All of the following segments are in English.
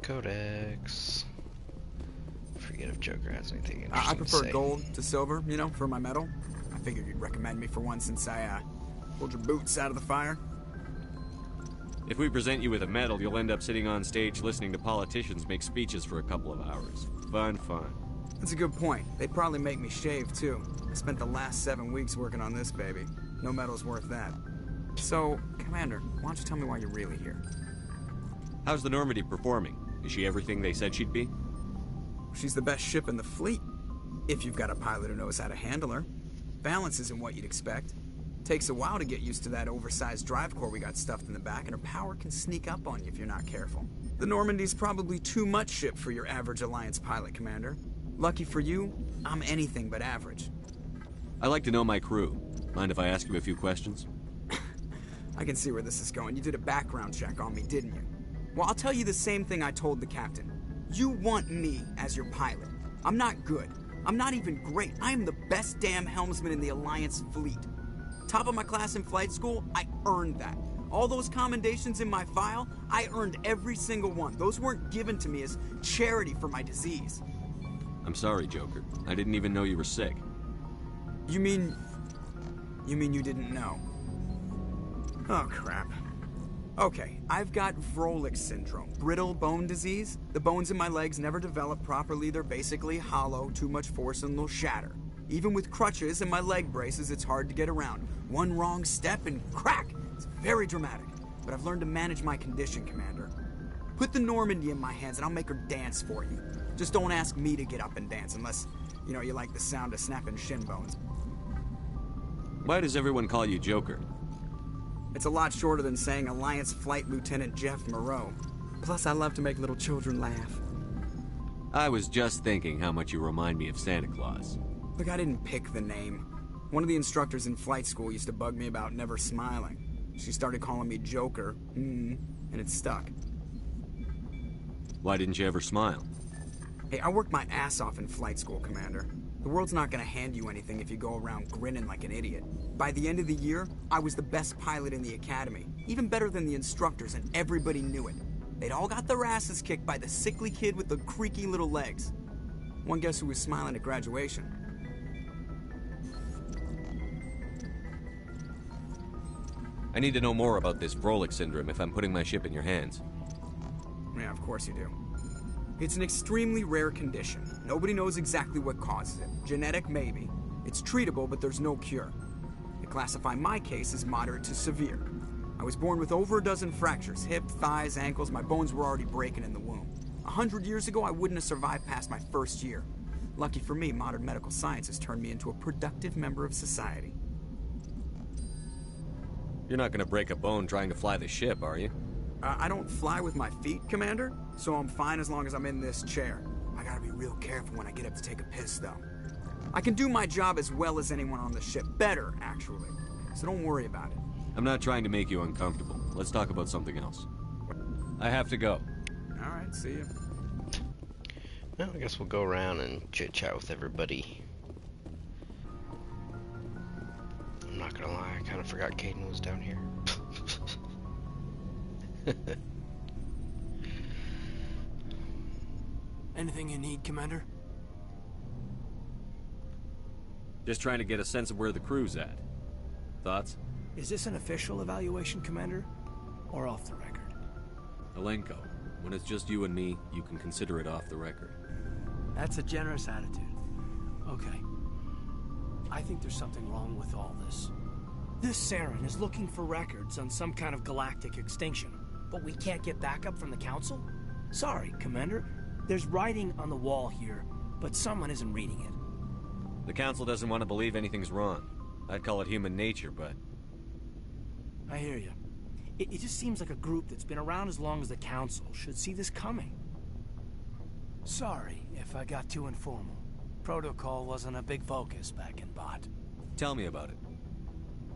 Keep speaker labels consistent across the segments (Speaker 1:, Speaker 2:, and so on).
Speaker 1: Codex. Forget if Joker has anything interesting
Speaker 2: I prefer
Speaker 1: to say.
Speaker 2: gold to silver, you know, for my medal. I figured you'd recommend me for one since I, pulled your boots out of the fire.
Speaker 3: If we present you with a medal, you'll end up sitting on stage listening to politicians make speeches for a couple of hours. Fun.
Speaker 2: That's a good point. They'd probably make me shave, too. I spent the last 7 weeks working on this baby. No medal's worth that. So, Commander, why don't you tell me why you're really here?
Speaker 3: How's the Normandy performing? Is she everything they said she'd be?
Speaker 2: She's the best ship in the fleet. If you've got a pilot who knows how to handle her. Balance isn't what you'd expect. Takes a while to get used to that oversized drive core we got stuffed in the back, and her power can sneak up on you if you're not careful. The Normandy's probably too much ship for your average Alliance pilot, Commander. Lucky for you, I'm anything but average.
Speaker 3: I like to know my crew. Mind if I ask you a few questions?
Speaker 2: I can see where this is going. You did a background check on me, didn't you? Well, I'll tell you the same thing I told the captain. You want me as your pilot. I'm not good. I'm not even great. I am the best damn helmsman in the Alliance fleet. Top of my class in flight school, I earned that. All those commendations in my file, I earned every single one. Those weren't given to me as charity for my disease.
Speaker 3: I'm sorry, Joker. I didn't even know you were sick.
Speaker 2: You mean you didn't know? Oh, crap. Okay, I've got Vrolik syndrome, brittle bone disease. The bones in my legs never develop properly. They're basically hollow, too much force and they'll shatter. Even with crutches and my leg braces, it's hard to get around. One wrong step and crack! It's very dramatic. But I've learned to manage my condition, Commander. Put the Normandy in my hands and I'll make her dance for you. Just don't ask me to get up and dance unless, you like the sound of snapping shin bones.
Speaker 3: Why does everyone call you Joker?
Speaker 2: It's a lot shorter than saying Alliance Flight Lieutenant Jeff Moreau. Plus, I love to make little children laugh.
Speaker 3: I was just thinking how much you remind me of Santa Claus.
Speaker 2: Look, I didn't pick the name. One of the instructors in flight school used to bug me about never smiling. She started calling me Joker, and it stuck.
Speaker 3: Why didn't you ever smile?
Speaker 2: Hey, I worked my ass off in flight school, Commander. The world's not gonna hand you anything if you go around grinning like an idiot. By the end of the year, I was the best pilot in the academy. Even better than the instructors, and everybody knew it. They'd all got their asses kicked by the sickly kid with the creaky little legs. One guess who was smiling at graduation?
Speaker 3: I need to know more about this Vrolik syndrome if I'm putting my ship in your hands.
Speaker 2: Yeah, of course you do. It's an extremely rare condition. Nobody knows exactly what causes it. Genetic, maybe. It's treatable, but there's no cure. They classify my case as moderate to severe. I was born with over a dozen fractures, hip, thighs, ankles. My bones were already breaking in the womb. 100 years ago, I wouldn't have survived past my first year. Lucky for me, modern medical science has turned me into a productive member of society.
Speaker 3: You're not gonna break a bone trying to fly the ship, are you?
Speaker 2: I don't fly with my feet, Commander, so I'm fine as long as I'm in this chair. I gotta be real careful when I get up to take a piss, though. I can do my job as well as anyone on the ship. Better, actually. So don't worry about it.
Speaker 3: I'm not trying to make you uncomfortable. Let's talk about something else. I have to go.
Speaker 2: Alright, see you.
Speaker 1: Well, I guess we'll go around and chit-chat with everybody. I'm not gonna lie, I kind of forgot Caden was down here.
Speaker 4: Anything you need, Commander?
Speaker 3: Just trying to get a sense of where the crew's at. Thoughts?
Speaker 4: Is this an official evaluation, Commander? Or off the record?
Speaker 3: Alenko, when it's just you and me, you can consider it off the record.
Speaker 4: That's a generous attitude. Okay. I think there's something wrong with all this. This Saren is looking for records on some kind of galactic extinction, but we can't get backup from the Council? Sorry, Commander. There's writing on the wall here, but someone isn't reading it.
Speaker 3: The Council doesn't want to believe anything's wrong. I'd call it human nature, but...
Speaker 4: I hear you. It just seems like a group that's been around as long as the Council should see this coming. Sorry if I got too informal. Protocol wasn't a big focus back in Bot.
Speaker 3: Tell me about it.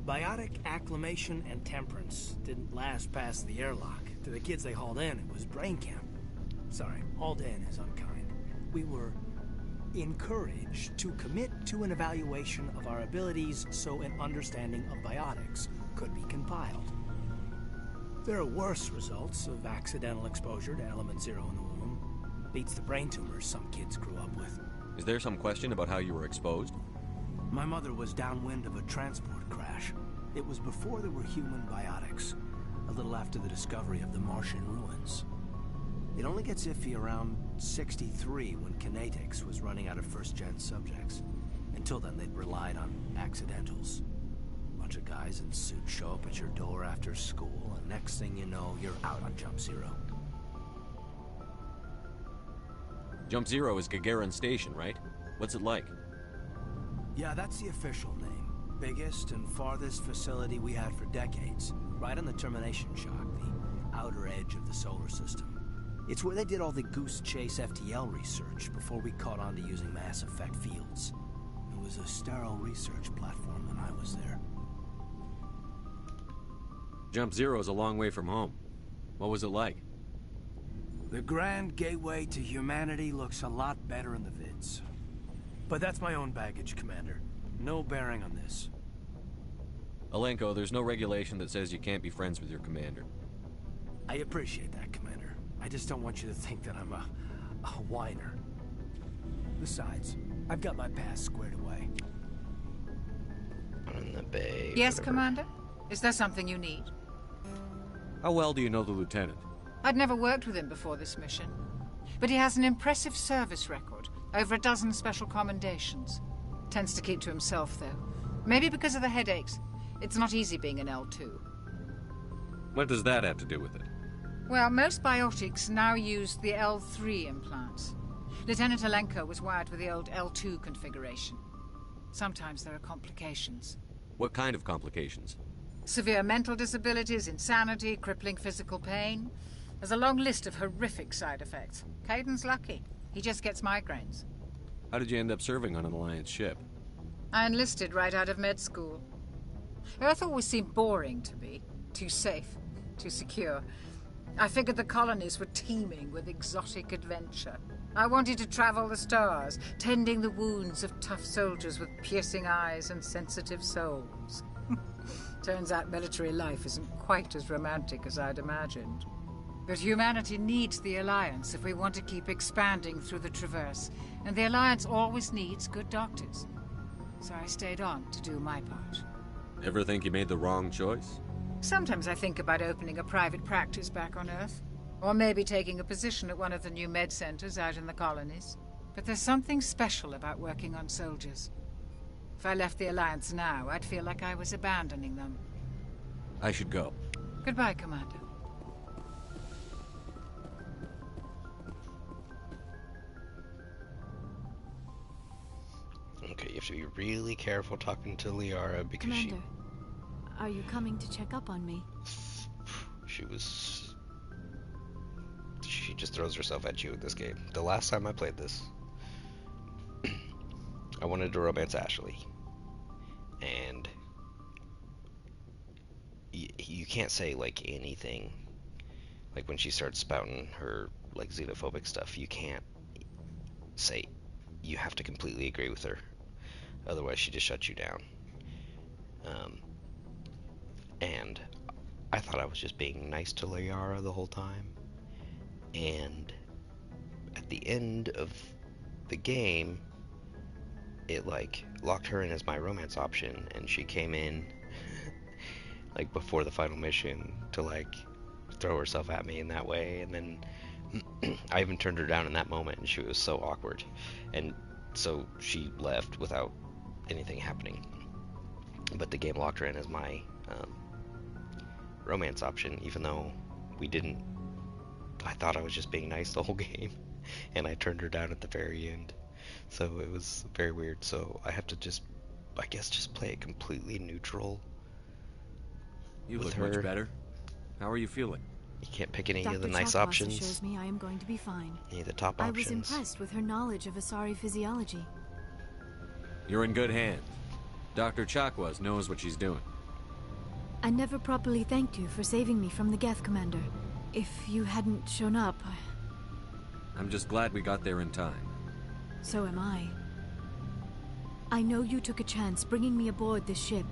Speaker 4: Biotic acclimation and temperance didn't last past the airlock. To the kids they hauled in, it was brain camp. Sorry, hauled in is unkind. We were encouraged to commit to an evaluation of our abilities so an understanding of biotics could be compiled. There are worse results of accidental exposure to element 0 in the womb. Beats the brain tumors some kids grew up with.
Speaker 3: Is there some question about how you were exposed?
Speaker 4: My mother was downwind of a transport crash. It was before there were human biotics, a little after the discovery of the Martian ruins. It only gets iffy around 63 when Kinetics was running out of first-gen subjects. Until then, they'd relied on accidentals. Bunch of guys in suits show up at your door after school, and next thing you know, you're out on Jump Zero.
Speaker 3: Jump Zero is Gagarin Station, right? What's it like?
Speaker 4: Yeah, that's the official name. Biggest and farthest facility we had for decades. Right on the termination shock, the outer edge of the solar system. It's where they did all the Goose Chase FTL research before we caught on to using mass effect fields. It was a sterile research platform when I was there.
Speaker 3: Jump Zero is a long way from home. What was it like?
Speaker 4: The grand gateway to humanity looks a lot better in the vids. But that's my own baggage, Commander. No bearing on this.
Speaker 3: Alenko, there's no regulation that says you can't be friends with your commander.
Speaker 4: I appreciate that, Commander. I just don't want you to think that I'm a whiner. Besides, I've got my past squared away.
Speaker 1: In the bay.
Speaker 5: Yes,
Speaker 1: whatever.
Speaker 5: Commander? Is there something you need?
Speaker 3: How well do you know the lieutenant?
Speaker 5: I'd never worked with him before this mission. But he has an impressive service record. Over a dozen special commendations. Tends to keep to himself, though. Maybe because of the headaches. It's not easy being an L2.
Speaker 3: What does that have to do with it?
Speaker 5: Well, most biotics now use the L3 implants. Lieutenant Alenko was wired with the old L2 configuration. Sometimes there are complications.
Speaker 3: What kind of complications?
Speaker 5: Severe mental disabilities, insanity, crippling physical pain. There's a long list of horrific side effects. Caden's lucky. He just gets migraines.
Speaker 3: How did you end up serving on an Alliance ship?
Speaker 5: I enlisted right out of med school. Earth always seemed boring to me. Too safe, too secure. I figured the colonies were teeming with exotic adventure. I wanted to travel the stars, tending the wounds of tough soldiers with piercing eyes and sensitive souls. Turns out military life isn't quite as romantic as I'd imagined. But humanity needs the Alliance if we want to keep expanding through the Traverse, and the Alliance always needs good doctors. So I stayed on to do my part.
Speaker 3: Ever think you made the wrong choice?
Speaker 5: Sometimes I think about opening a private practice back on Earth. Or maybe taking a position at one of the new med centers out in the colonies. But there's something special about working on soldiers. If I left the Alliance now, I'd feel like I was abandoning them.
Speaker 3: I should go.
Speaker 5: Goodbye, Commander.
Speaker 1: Okay, you have to be really careful talking to Liara because
Speaker 6: Commander, are you coming to check up on me?
Speaker 1: she just throws herself at you in this game. The last time I played this, I wanted to romance Ashley, and you can't say like anything. Like when she starts spouting her like xenophobic stuff, you can't say. You have to completely agree with her, otherwise she just shuts you down. And I thought I was just being nice to Liara the whole time, and at the end of the game, it like locked her in as my romance option, and she came in like before the final mission to like throw herself at me in that way, and then I even turned her down in that moment, and she was so awkward, and so she left without anything happening. But the game locked her in as my romance option, even though we didn't. I thought I was just being nice the whole game, and I turned her down at the very end. So it was very weird. So I have to just, I guess, just play it completely neutral.
Speaker 3: You
Speaker 1: with
Speaker 3: look
Speaker 1: her.
Speaker 3: much better. How are you feeling?
Speaker 1: You can't pick any
Speaker 6: Dr.
Speaker 1: of the nice
Speaker 6: Chakwas
Speaker 1: options.
Speaker 6: assures me I am going to be fine.
Speaker 1: Any of the top
Speaker 6: I
Speaker 1: options.
Speaker 6: was impressed with her knowledge of Asari physiology.
Speaker 3: You're in good hands. Dr. Chakwas knows what she's doing.
Speaker 6: I never properly thanked you for saving me from the Geth, Commander. If you hadn't shown up,
Speaker 3: I'm just glad we got there in time.
Speaker 6: so am I. I know you took a chance bringing me aboard this ship.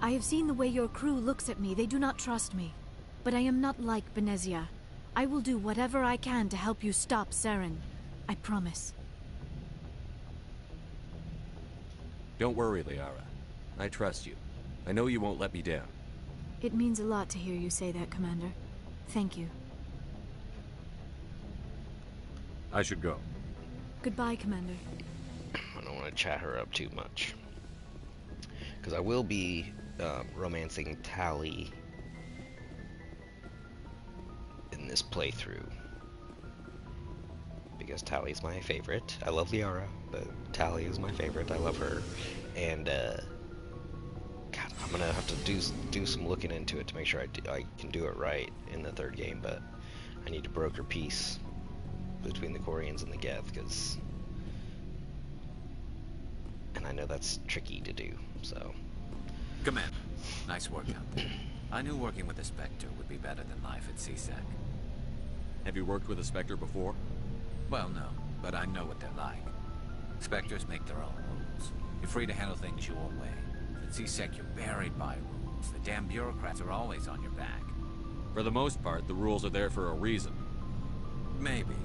Speaker 6: I have seen the way your crew looks at me. They do not trust me. but I am not like Benezia. I will do whatever I can to help you stop Saren. I promise.
Speaker 3: Don't worry, Liara. I trust you. I know you won't let me down.
Speaker 6: It means a lot to hear you say that, Commander. Thank you.
Speaker 3: I should go.
Speaker 6: Goodbye, Commander.
Speaker 1: I don't want to chat her up too much. Because I will be romancing Tali in this playthrough. Because Tali's my favorite. I love Liara, but Tali is my favorite. I love her. And, God, I'm gonna have to do some looking into it to make sure I can do it right in the third game, but I need to broker peace between the Quarians and the Geth, because... And I know that's tricky to do, so...
Speaker 7: Commander, nice work out there. I knew working with a Spectre would be better than life at CSEC.
Speaker 3: Have you worked with a Spectre before?
Speaker 7: Well, no, but I know what they're like. Spectres make their own rules. You're free to handle things your way. At CSEC, you're buried by rules. The damn bureaucrats are always on your back.
Speaker 3: For the most part, the rules are there for a reason.
Speaker 7: Maybe.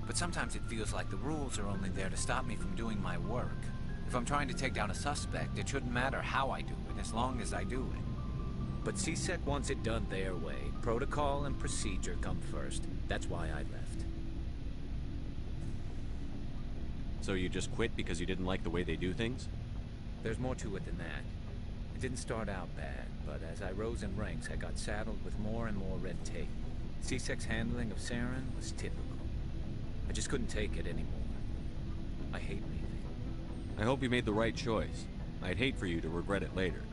Speaker 7: But sometimes it feels like the rules are only there to stop me from doing my work. If I'm trying to take down a suspect, it shouldn't matter how I do it, as long as I do it.
Speaker 8: But CSEC wants it done their way. Protocol and procedure come first. That's why I left.
Speaker 3: So you just quit because you didn't like the way they do things?
Speaker 8: There's more to it than that. It didn't start out bad, but as I rose in ranks, I got saddled with more and more red tape. CSEC's handling of Saren was typical. I just couldn't take it anymore. I hate leaving.
Speaker 3: I hope you made the right choice. I'd hate for you to regret it later.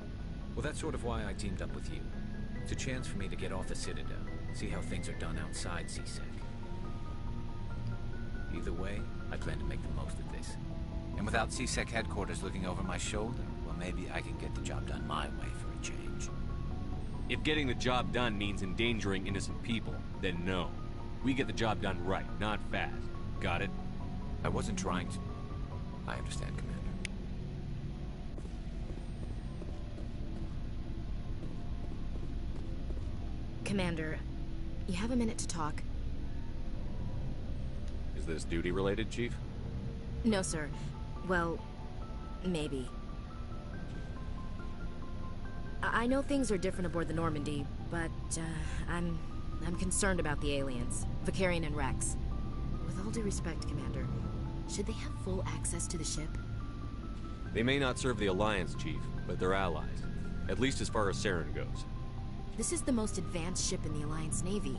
Speaker 8: Well, that's sort of why I teamed up with you. It's a chance for me to get off the Citadel, see how things are done outside CSEC. Either way, I plan to make the most of this.
Speaker 7: And without CSEC headquarters looking over my shoulder, well, maybe I can get the job done my way for a change.
Speaker 3: If getting the job done means endangering innocent people, then no. We get the job done right, not fast. Got it?
Speaker 7: I wasn't trying to... I understand, Commander.
Speaker 9: Commander, you have a minute to talk?
Speaker 3: Is this duty-related, Chief?
Speaker 9: No, sir. Well, maybe. I know things are different aboard the Normandy, but, I'm concerned about the aliens, Vicarian and Rex. With all due respect, Commander, should they have full access to the ship?
Speaker 3: They may not serve the Alliance, Chief, but they're allies. At least as far as Saren goes.
Speaker 9: This is the most advanced ship in the Alliance Navy.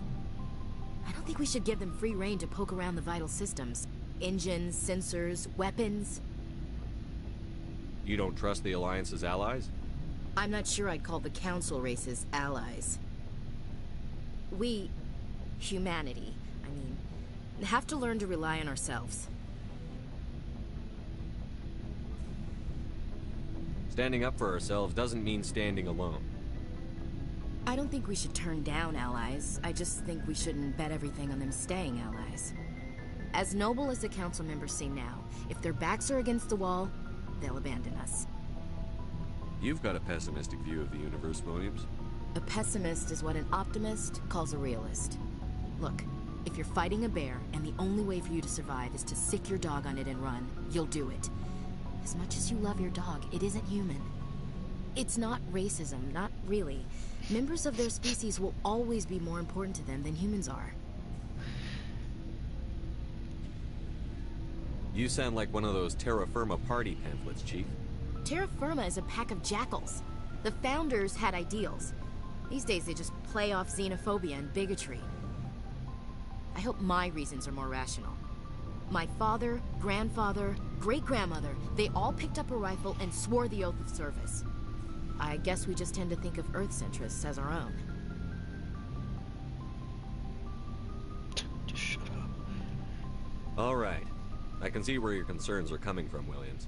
Speaker 9: I don't think we should give them free rein to poke around the vital systems. Engines, sensors, weapons.
Speaker 3: You don't trust the Alliance's allies?
Speaker 9: I'm not sure I'd call the Council races allies. We, humanity, I mean, have to learn to rely on ourselves.
Speaker 3: Standing up for ourselves doesn't mean standing alone.
Speaker 9: I don't think we should turn down allies. I just think we shouldn't bet everything on them staying allies. As noble as the council members seem now, if their backs are against the wall, they'll abandon us.
Speaker 3: You've got a pessimistic view of the universe, Williams.
Speaker 9: A pessimist is what an optimist calls a realist. Look, if you're fighting a bear and the only way for you to survive is to sick your dog on it and run, you'll do it. As much as you love your dog, it isn't human. It's not racism, not really. Members of their species will always be more important to them than humans are.
Speaker 3: You sound like one of those Terra Firma party pamphlets, Chief.
Speaker 9: Terra Firma is a pack of jackals. The founders had ideals. These days they just play off xenophobia and bigotry. I hope my reasons are more rational. My father, grandfather, great-grandmother, they all picked up a rifle and swore the oath of service. I guess we just tend to think of Earth's interests as our own.
Speaker 1: Just shut up.
Speaker 3: All right. I can see where your concerns are coming from, Williams.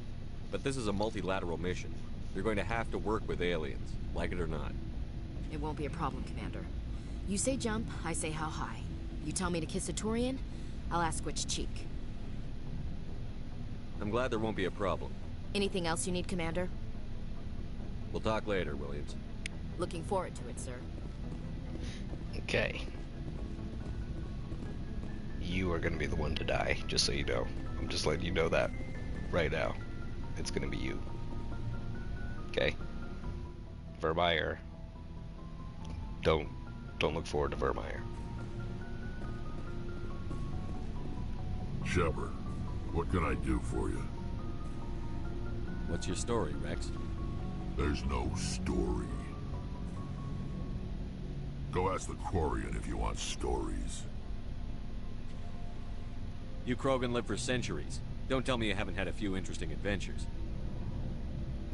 Speaker 3: But this is a multilateral mission. You're going to have to work with aliens, like it or not.
Speaker 9: It won't be a problem, Commander. You say jump, I say how high. You tell me to kiss a Turian, I'll ask which cheek.
Speaker 3: I'm glad there won't be a problem.
Speaker 9: Anything else you need, Commander?
Speaker 3: We'll talk later, Williams.
Speaker 9: Looking forward to it, sir.
Speaker 1: Okay. You are gonna be the one to die, just so you know. I'm just letting you know that right now. It's gonna be you. Okay? Vermeer. Don't look forward to Vermeer.
Speaker 10: Shepard, what can I do for you?
Speaker 3: What's your story, Rex?
Speaker 10: There's no story. Go ask the Quarian if you want stories.
Speaker 3: You Krogan live for centuries. Don't tell me you haven't had a few interesting adventures.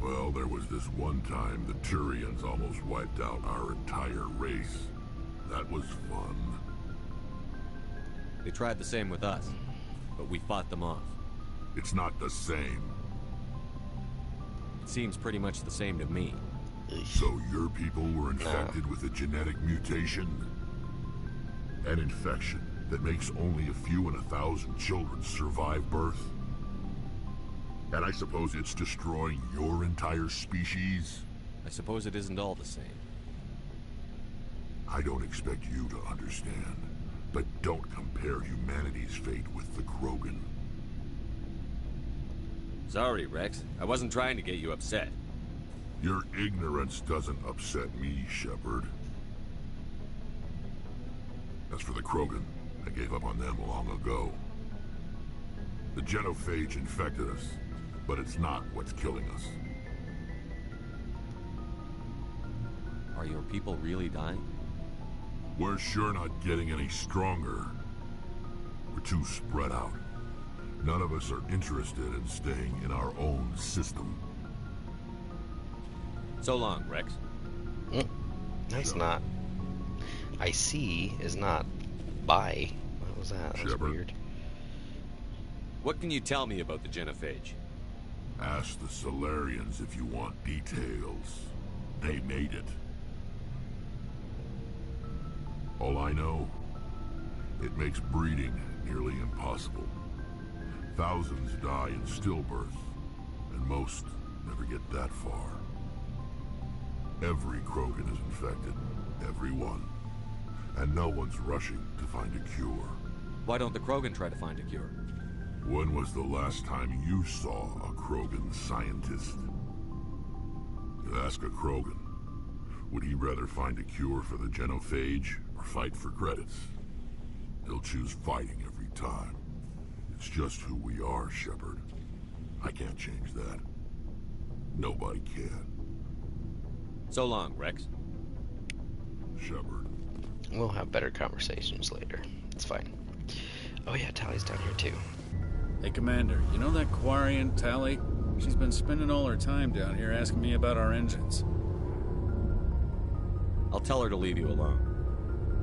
Speaker 10: Well, there was this one time the Turians almost wiped out our entire race. That was fun.
Speaker 3: They tried the same with us, but we fought them off.
Speaker 10: It's not the same.
Speaker 3: It seems pretty much the same to me.
Speaker 10: So your people were infected with a genetic mutation? An infection that makes only a few in 1,000 children survive birth? And I suppose it's destroying your entire species?
Speaker 3: I suppose it isn't all the same.
Speaker 10: I don't expect you to understand, but don't compare humanity's fate with the Krogan.
Speaker 3: Sorry, Rex. I wasn't trying to get you upset.
Speaker 10: Your ignorance doesn't upset me, Shepard. As for the Krogan, I gave up on them long ago. The genophage infected us, but it's not what's killing us.
Speaker 3: Are your people really dying?
Speaker 10: We're sure not getting any stronger. We're too spread out. None of us are interested in staying in our own system.
Speaker 3: So long, Rex.
Speaker 1: That's not. I see is not bye. What was that? That was
Speaker 10: Shepard.
Speaker 1: weird.
Speaker 3: What can you tell me about the genophage?
Speaker 10: Ask the Solarians if you want details. They made it. All I know, it makes breeding nearly impossible. Thousands die in stillbirth, and most never get that far. Every Krogan is infected. Every one. And no one's rushing to find a cure.
Speaker 3: Why don't the Krogan try to find a cure?
Speaker 10: When was the last time you saw a Krogan scientist? You ask a Krogan, would he rather find a cure for the genophage or fight for credits? He'll choose fighting every time. It's just who we are, Shepard. I can't change that. Nobody can.
Speaker 3: So long, Rex.
Speaker 10: Shepard.
Speaker 1: We'll have better conversations later. It's fine. Oh yeah, Tally's down here too.
Speaker 11: Hey, Commander, you know that Quarian, Tally? She's been spending all her time down here asking me about our engines.
Speaker 3: I'll tell her to leave you alone.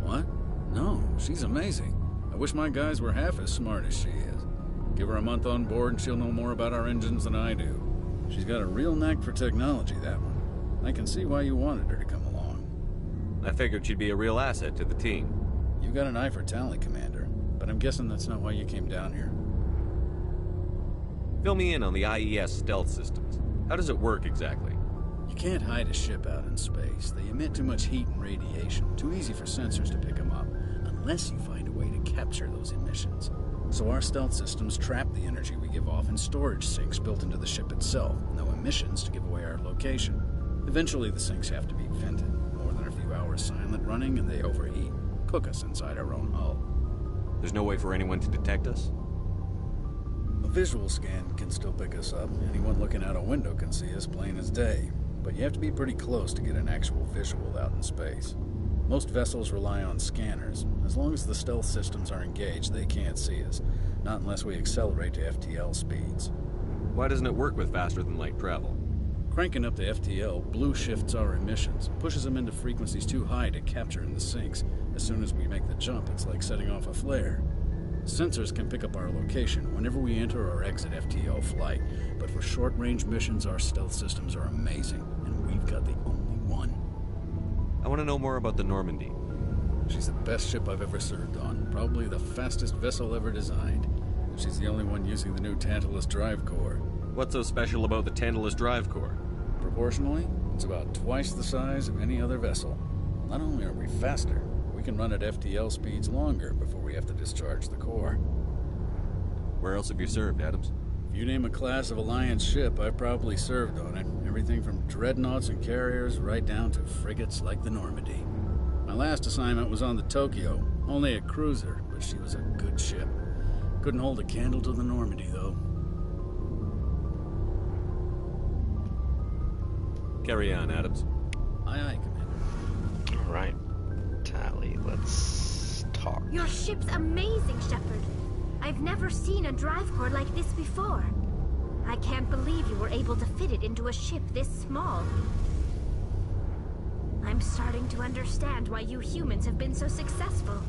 Speaker 11: What? No, she's amazing. I wish my guys were half as smart as she is. Give her a month on board and she'll know more about our engines than I do. She's got a real knack for technology, that one. I can see why you wanted her to come along.
Speaker 3: I figured she'd be a real asset to the team.
Speaker 11: You got an eye for Tally, Commander, but I'm guessing that's not why you came down here.
Speaker 3: Fill me in on the IES stealth systems. How does it work exactly?
Speaker 11: You can't hide a ship out in space. They emit too much heat and radiation. Too easy for sensors to pick them up, unless you find a way to capture those emissions. So our stealth systems trap the energy we give off in storage sinks built into the ship itself. No emissions to give away our location. Eventually the sinks have to be vented. More than a few hours silent running and they overheat. Cook us inside our own hull.
Speaker 3: There's no way for anyone to detect us?
Speaker 11: A visual scan can still pick us up. Anyone looking out a window can see us plain as day. But you have to be pretty close to get an actual visual out in space. Most vessels rely on scanners. As long as the stealth systems are engaged, they can't see us. Not unless we accelerate to FTL speeds.
Speaker 3: Why doesn't it work with faster than light travel?
Speaker 11: Cranking up to FTL blue shifts our emissions, pushes them into frequencies too high to capture in the sinks. As soon as we make the jump, it's like setting off a flare. Sensors can pick up our location whenever we enter or exit FTL flight, but for short-range missions, our stealth systems are amazing, and we've got the only one.
Speaker 3: I want to know more about the Normandy.
Speaker 11: She's the best ship I've ever served on, probably the fastest vessel ever designed. She's the only one using the new Tantalus drive core.
Speaker 3: What's so special about the Tantalus drive core?
Speaker 11: Proportionally, it's about twice the size of any other vessel. Not only are we faster, we can run at FTL speeds longer before we have to discharge the core.
Speaker 3: Where else have you served, Adams?
Speaker 11: If you name a class of Alliance ship, I've probably served on it. Everything from dreadnoughts and carriers right down to frigates like the Normandy. My last assignment was on the Tokyo. Only a cruiser, but she was a good ship. Couldn't hold a candle to the Normandy, though.
Speaker 3: Carry on, Adams.
Speaker 11: Aye, aye, Commander.
Speaker 1: All right, Tally, let's talk.
Speaker 12: Your ship's amazing, Shepard. I've never seen a drive core like this before. I can't believe you were able to fit it into a ship this small. I'm starting to understand why you humans have been so successful.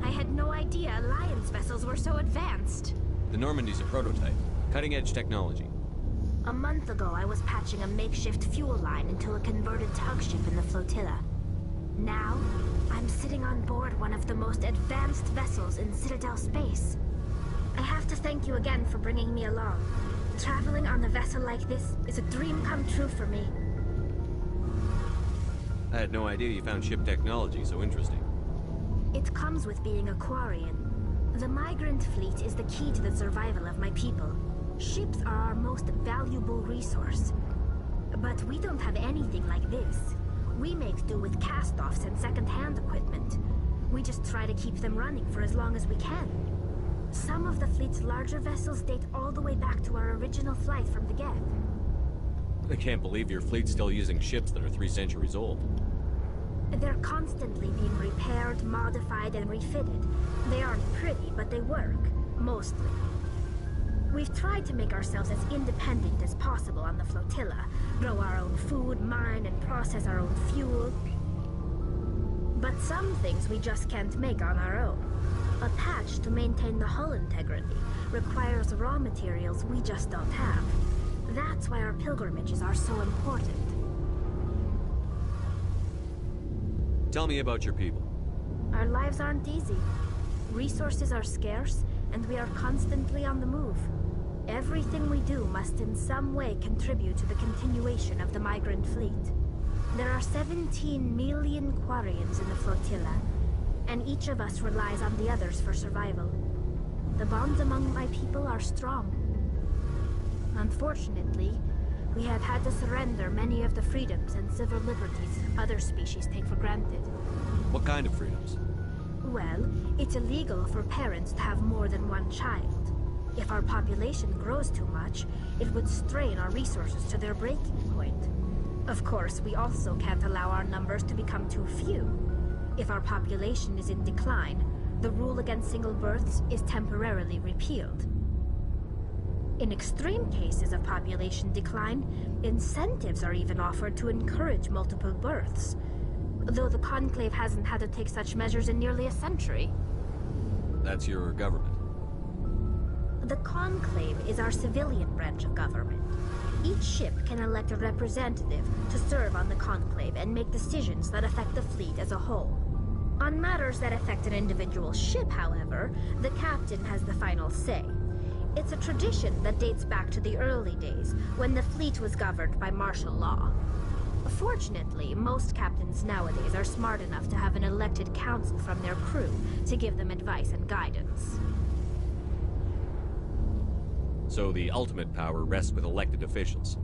Speaker 12: I had no idea Alliance vessels were so advanced.
Speaker 3: The Normandy's a prototype. Cutting-edge technology.
Speaker 12: A month ago, I was patching a makeshift fuel line into a converted tug ship in the flotilla. Now, I'm sitting on board one of the most advanced vessels in Citadel space. I have to thank you again for bringing me along. Traveling on a vessel like this is a dream come true for me.
Speaker 3: I had no idea you found ship technology so interesting.
Speaker 12: It comes with being a Quarian. The migrant fleet is the key to the survival of my people. Ships are our most valuable resource. But we don't have anything like this. We make do with cast-offs and second-hand equipment. We just try to keep them running for as long as we can. Some of the fleet's larger vessels date all the way back to our original flight from the Geth.
Speaker 3: I can't believe your fleet's still using ships that are 3 centuries old.
Speaker 12: They're constantly being repaired, modified, and refitted. They aren't pretty, but they work. Mostly. We've tried to make ourselves as independent as possible on the flotilla. Grow our own food, mine, and process our own fuel. But some things we just can't make on our own. A patch to maintain the hull integrity requires raw materials we just don't have. That's why our pilgrimages are so important.
Speaker 3: Tell me about your people.
Speaker 12: Our lives aren't easy. Resources are scarce, and we are constantly on the move. Everything we do must in some way contribute to the continuation of the migrant fleet. There are 17 million Quarians in the flotilla, and each of us relies on the others for survival. The bonds among my people are strong. Unfortunately, we have had to surrender many of the freedoms and civil liberties other species take for granted.
Speaker 3: What kind of freedoms?
Speaker 12: Well, it's illegal for parents to have more than one child. If our population grows too much, it would strain our resources to their breaking point. Of course, we also can't allow our numbers to become too few. If our population is in decline, the rule against single births is temporarily repealed. In extreme cases of population decline, incentives are even offered to encourage multiple births, though the Conclave hasn't had to take such measures in nearly a century.
Speaker 3: That's your government.
Speaker 12: The Conclave is our civilian branch of government. Each ship can elect a representative to serve on the Conclave and make decisions that affect the fleet as a whole. On matters that affect an individual ship, however, the captain has the final say. It's a tradition that dates back to the early days, when the fleet was governed by martial law. Fortunately, most captains nowadays are smart enough to have an elected council from their crew to give them advice and guidance.
Speaker 3: So the ultimate power rests with elected officials.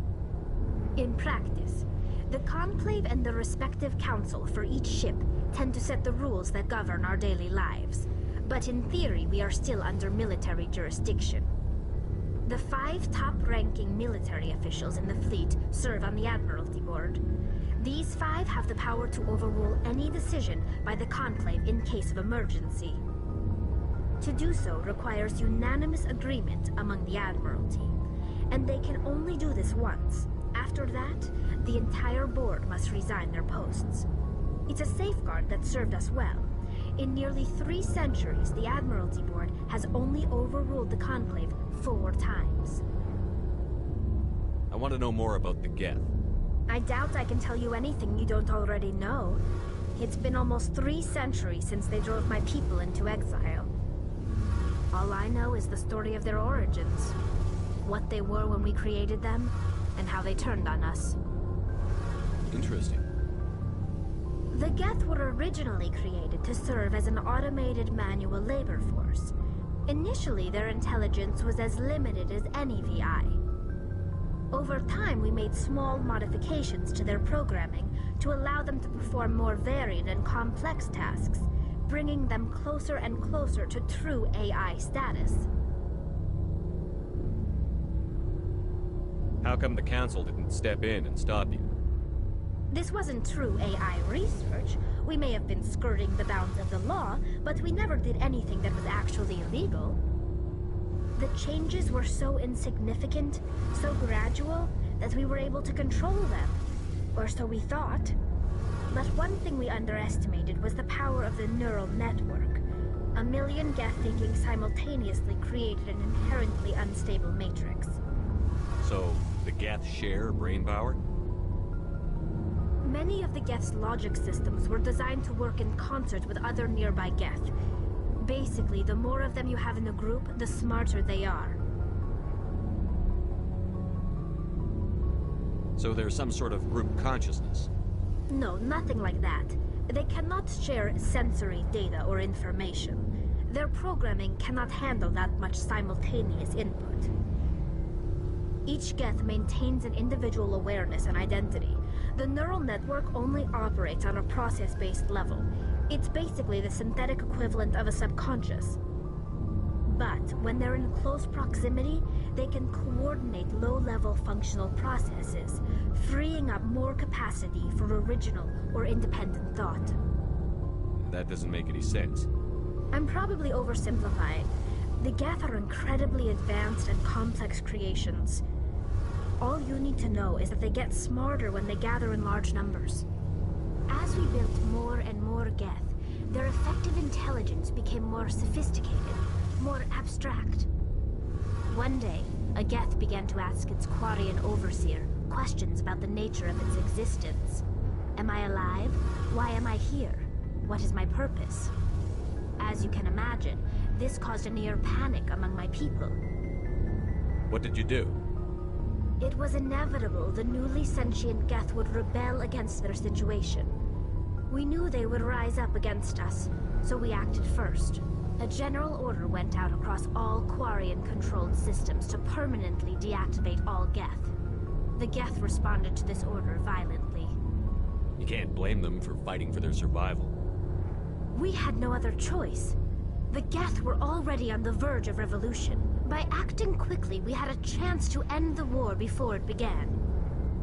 Speaker 12: In practice, the Conclave and the respective council for each ship tend to set the rules that govern our daily lives. But in theory, we are still under military jurisdiction. The 5 top-ranking military officials in the fleet serve on the Admiralty Board. These 5 have the power to overrule any decision by the Conclave in case of emergency. To do so requires unanimous agreement among the Admiralty, and they can only do this once. After that, the entire board must resign their posts. It's a safeguard that served us well. In nearly 3 centuries, the Admiralty Board has only overruled the Conclave 4 times.
Speaker 3: I want to know more about the Geth.
Speaker 12: I doubt I can tell you anything you don't already know. It's been almost 3 centuries since they drove my people into exile. All I know is the story of their origins, what they were when we created them, and how they turned on us.
Speaker 3: Interesting.
Speaker 12: The Geth were originally created to serve as an automated manual labor force. Initially, their intelligence was as limited as any VI. Over time, we made small modifications to their programming to allow them to perform more varied and complex tasks, bringing them closer and closer to true AI status.
Speaker 3: How come the Council didn't step in and stop you?
Speaker 12: This wasn't true AI research. We may have been skirting the bounds of the law, but we never did anything that was actually illegal. The changes were so insignificant, so gradual, that we were able to control them. Or so we thought. But one thing we underestimated was the power of the neural network. A million Geth thinking simultaneously created an inherently unstable matrix.
Speaker 3: So, the Geth share brain power?
Speaker 12: Many of the Geth's logic systems were designed to work in concert with other nearby Geth. Basically, the more of them you have in a group, the smarter they are.
Speaker 3: So there's some sort of group consciousness?
Speaker 12: No, nothing like that. They cannot share sensory data or information. Their programming cannot handle that much simultaneous input. Each Geth maintains an individual awareness and identity. The neural network only operates on a process-based level. It's basically the synthetic equivalent of a subconscious. But when they're in close proximity, they can coordinate low-level functional processes, freeing up more capacity for original or independent thought.
Speaker 3: That doesn't make any sense.
Speaker 12: I'm probably oversimplifying. The Geth are incredibly advanced and complex creations. All you need to know is that they get smarter when they gather in large numbers. As we built more and more Geth, their effective intelligence became more sophisticated, more abstract. One day, a Geth began to ask its Quarian overseer questions about the nature of its existence. Am I alive? Why am I here? What is my purpose? As you can imagine, this caused a near panic among my people.
Speaker 3: What did you do?
Speaker 12: It was inevitable the newly sentient Geth would rebel against their situation. We knew they would rise up against us, so we acted first. A general order went out across all Quarian-controlled systems to permanently deactivate all Geth. The Geth responded to this order violently.
Speaker 3: You can't blame them for fighting for their survival.
Speaker 12: We had no other choice. The Geth were already on the verge of revolution. By acting quickly, we had a chance to end the war before it began.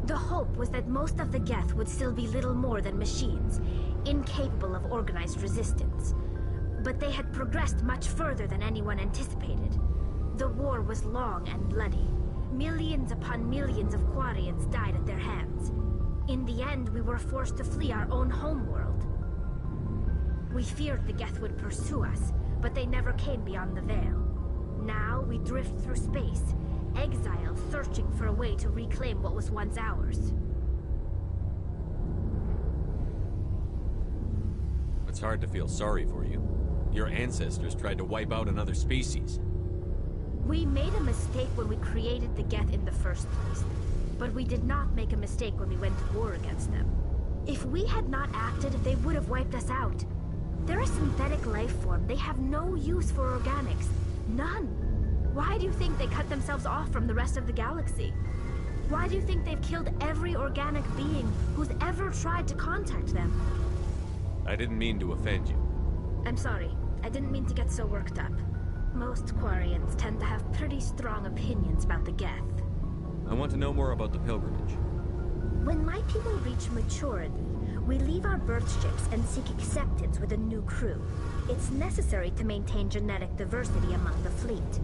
Speaker 12: The hope was that most of the Geth would still be little more than machines, incapable of organized resistance. But they had progressed much further than anyone anticipated. The war was long and bloody. Millions upon millions of Quarians died at their hands. In the end, we were forced to flee our own homeworld. We feared the Geth would pursue us, but they never came beyond the Veil. Now we drift through space, exile, searching for a way to reclaim what was once ours.
Speaker 3: It's hard to feel sorry for you. Your ancestors tried to wipe out another species.
Speaker 12: We made a mistake when we created the Geth in the first place, but we did not make a mistake when we went to war against them. If we had not acted, they would have wiped us out. They're a synthetic life form. They have no use for organics. None. Why do you think they cut themselves off from the rest of the galaxy? Why do you think they've killed every organic being who's ever tried to contact them?
Speaker 3: I didn't mean to offend you.
Speaker 12: I'm sorry. I didn't mean to get so worked up. Most Quarians tend to have pretty strong opinions about the Geth.
Speaker 3: I want to know more about the pilgrimage.
Speaker 12: When my people reach maturity, we leave our birth ships and seek acceptance with a new crew. It's necessary to maintain genetic diversity among the fleet.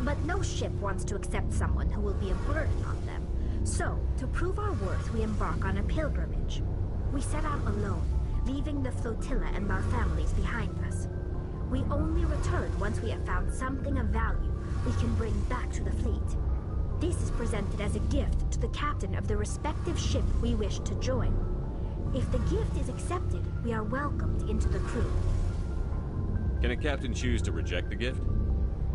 Speaker 12: But no ship wants to accept someone who will be a burden on them. So, to prove our worth, we embark on a pilgrimage. We set out alone, leaving the flotilla and our families behind us. We only return once we have found something of value we can bring back to the fleet. This is presented as a gift to the captain of the respective ship we wish to join. If the gift is accepted, we are welcomed into the crew.
Speaker 3: Can a captain choose to reject the gift?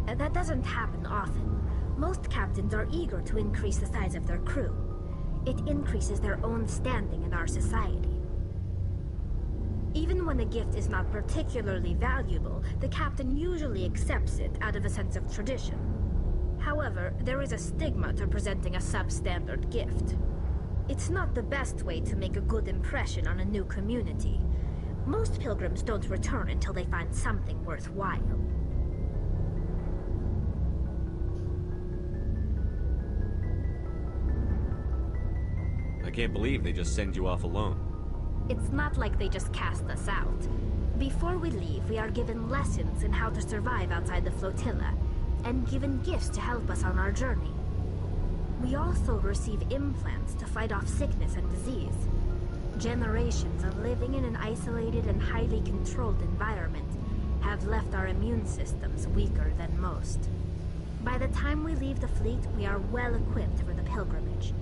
Speaker 12: That doesn't happen often. Most captains are eager to increase the size of their crew. It increases their own standing in our society. Even when a gift is not particularly valuable, the captain usually accepts it out of a sense of tradition. However, there is a stigma to presenting a substandard gift. It's not the best way to make a good impression on a new community. Most pilgrims don't return until they find something worthwhile.
Speaker 3: I can't believe they just send you off alone.
Speaker 12: It's not like they just cast us out. Before we leave, we are given lessons in how to survive outside the flotilla, and given gifts to help us on our journey. We also receive implants to fight off sickness and disease. Generations of living in an isolated and highly controlled environment have left our immune systems weaker than most. By the time we leave the fleet, we are well equipped for the pilgrimage.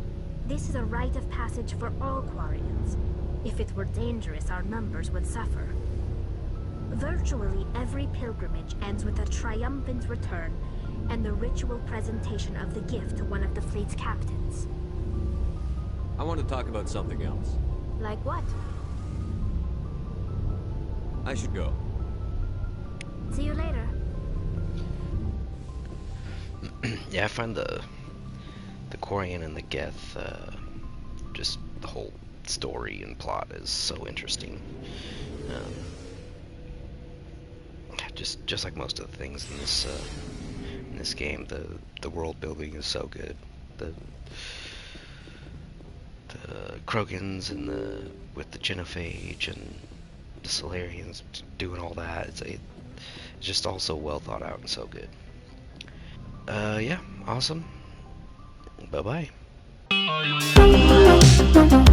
Speaker 12: This is a rite of passage for all Quarians. If it were dangerous, our numbers would suffer. Virtually every pilgrimage ends with a triumphant return and the ritual presentation of the gift to one of the fleet's captains.
Speaker 3: I want to talk about something else.
Speaker 12: Like what?
Speaker 3: I should go.
Speaker 12: See you later.
Speaker 1: Yeah, I find the Quarian and the Geth, just the whole story and plot is so interesting. Just like most of the things in this game, the world building is so good. The Krogans and with the Genophage and the Solarians doing all that, it's just all so well thought out and so good. Yeah, awesome. Bye bye.